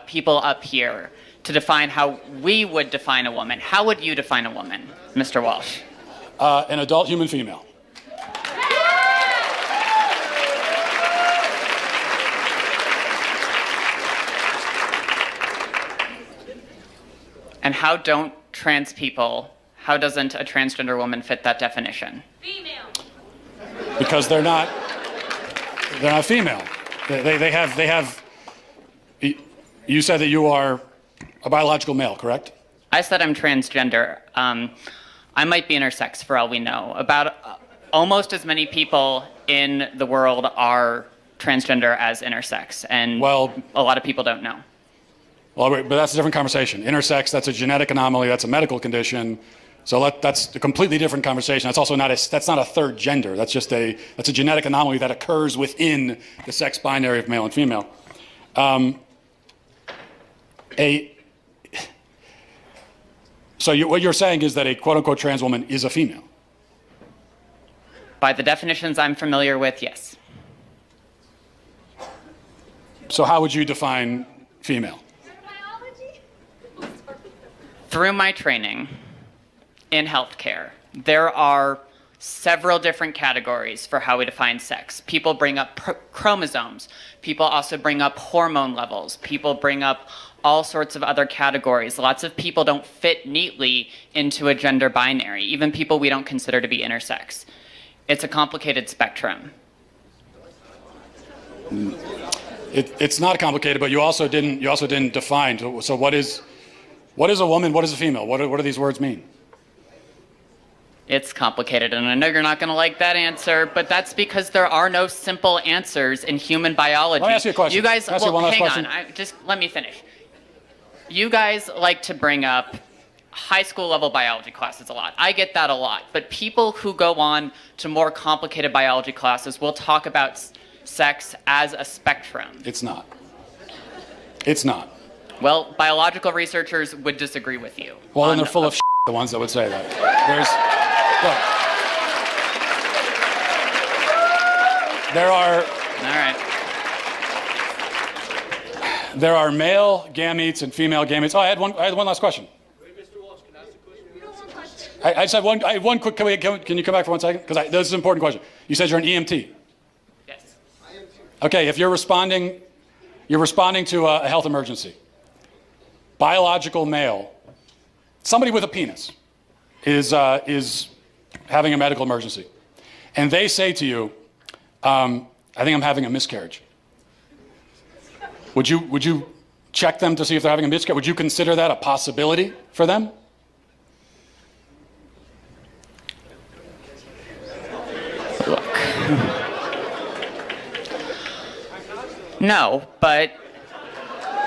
people up here to define how we would define a woman. How would you define a woman, Mr. Walsh? An adult human female. And how don't trans people, how doesn't a transgender woman fit that definition? Female. Because they're not female. They have, you said that you are a biological male, correct? I said I'm transgender. I might be intersex for all we know. About almost as many people in the world are transgender as intersex, and well, a lot of people don't know. Well, but that's a different conversation. Intersex, that's a genetic anomaly, that's a medical condition. So that's a completely different conversation. That's also not a third gender. That's a genetic anomaly that occurs within the sex binary of male and female. So what you're saying is that a quote-unquote trans woman is a female? By the definitions I'm familiar with, yes. So how would you define female? Through my training in healthcare, there are several different categories for how we define sex. People bring up chromosomes. People also bring up hormone levels. People bring up all sorts of other categories. Lots of people don't fit neatly into a gender binary, even people we don't consider to be intersex. It's a complicated spectrum. It's not complicated, but you also didn't define. So what is a woman? What is a female? What do these words mean? It's complicated, and I know you're not going to like that answer, but that's because there are no simple answers in human biology. Let me ask you a question. You guys, Can I ask you one last question? Just let me finish. You guys like to bring up high school level biology classes a lot. I get that a lot, but people who go on to more complicated biology classes will talk about sex as a spectrum. It's not. It's not. Well, biological researchers would disagree with you. Well, then they're full of shit, the ones that would say that. There are male gametes and female gametes. Oh, I had one last question. Wait, Mr. Walsh, can I ask a question? You don't want questions. I just have one. I have one quick. Can you come back for 1 second? Because this is an important question. You said you're an EMT. Yes. I am too. Okay, if you're responding to a health emergency. Biological male, somebody with a penis, is having a medical emergency, and they say to you, "I think I'm having a miscarriage." Would you check them to see if they're having a miscarriage? Would you consider that a possibility for them? Look. No, but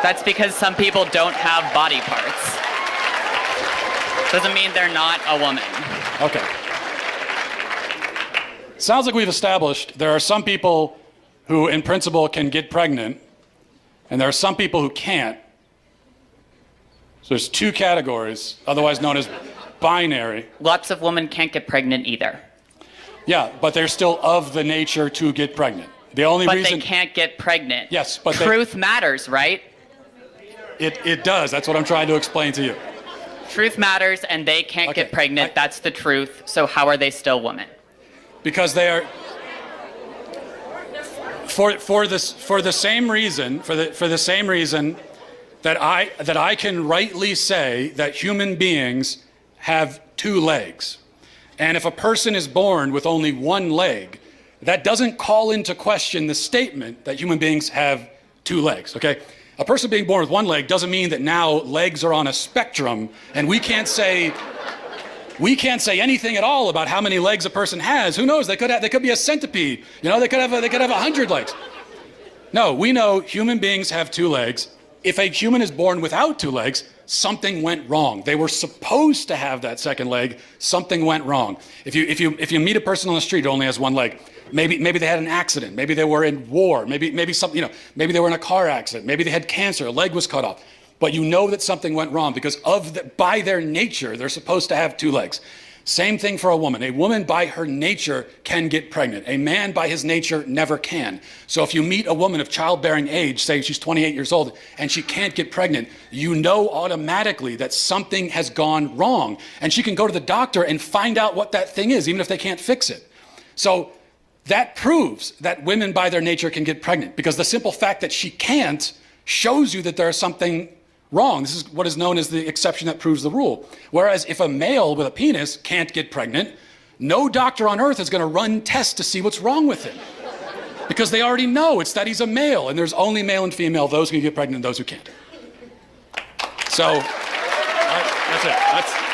that's because some people don't have body parts. Doesn't mean they're not a woman. Okay. Sounds like we've established there are some people who, in principle, can get pregnant, and there are some people who can't. So there's two categories, otherwise known as binary. Lots of women can't get pregnant either. Yeah, but they're still of the nature to get pregnant. The only But reason they can't get pregnant. Yes, but truth matters, right? It does. That's what I'm trying to explain to you. Truth matters, and they can't get pregnant. That's the truth. So how are they still women? Because they are for the same reason that I can rightly say that human beings have two legs. And if a person is born with only one leg, that doesn't call into question the statement that human beings have two legs, okay? A person being born with one leg doesn't mean that now legs are on a spectrum and we can't say anything at all about how many legs a person has. Who knows? They could be a centipede. You know, they could have 100 legs. No, we know human beings have two legs. If a human is born without two legs, something went wrong. They were supposed to have that second leg. Something went wrong. If you meet a person on the street who only has one leg, maybe they had an accident. Maybe they were in war. Maybe they were in a car accident. Maybe they had cancer. A leg was cut off. But you know that something went wrong because by their nature, they're supposed to have two legs. Same thing for a woman. A woman by her nature can get pregnant. A man by his nature never can. So if you meet a woman of childbearing age, say she's 28 years old, and she can't get pregnant, you know automatically that something has gone wrong. And she can go to the doctor and find out what that thing is, even if they can't fix it. So that proves that women by their nature can get pregnant, because the simple fact that she can't shows you that there's something wrong. This is what is known as the exception that proves the rule. Whereas if a male with a penis can't get pregnant, no doctor on earth is going to run tests to see what's wrong with him. Because they already know it's that he's a male, and there's only male and female, those who can get pregnant and those who can't. So, that's it.